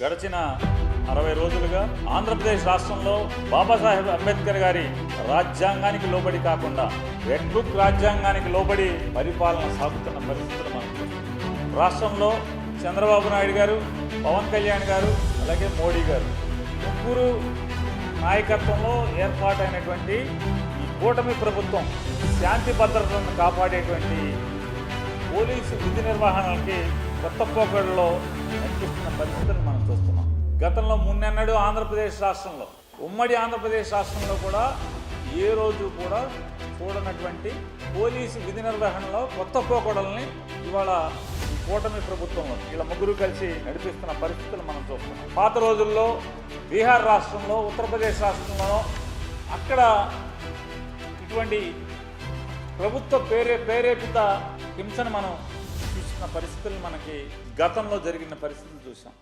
గడిచిన 60 రోజులుగా ఆంధ్రప్రదేశ్ రాష్ట్రంలో బాబాసాహెబ్ అంబేద్కర్ గారి రాజ్యాంగానికి లోబడి కాకుండా రెడ్ బుక్ రాజ్యాంగానికి లోబడి పరిపాలన సాగుతున్న పరిస్థితులు మనం చూస్తున్నాం. రాష్ట్రంలో చంద్రబాబు నాయుడు గారు, పవన్ కళ్యాణ్ గారు, అలాగే మోడీ గారు ముగ్గురు నాయకత్వంలో ఏర్పాటైనటువంటి ఈ కూటమి ప్రభుత్వం శాంతి భద్రతలను కాపాడేటువంటి పోలీసు విధి నిర్వహణకి కొత్త పోకడలో కనిపిస్తున్న పరిస్థితులను మనం చూస్తున్నాం. గతంలో మున్నెన్నడూ ఆంధ్రప్రదేశ్ రాష్ట్రంలో, ఉమ్మడి ఆంధ్రప్రదేశ్ రాష్ట్రంలో కూడా ఏ రోజు కూడా చూడనటువంటి పోలీసు విధి నిర్వహణలో కొత్త పోకడల్ని ఇవాళ కూటమి ప్రభుత్వంలో ఇలా ముగ్గురు కలిసి నడిపిస్తున్న పరిస్థితులు మనం చూస్తున్నాం. పాత రోజుల్లో బీహార్ రాష్ట్రంలో, ఉత్తరప్రదేశ్ రాష్ట్రంలో అక్కడ ఇటువంటి ప్రభుత్వ ప్రేరేపిత హింసను మనం చూసిన పరిస్థితులు మనకి గతంలో జరిగిన పరిస్థితులు చూసాం.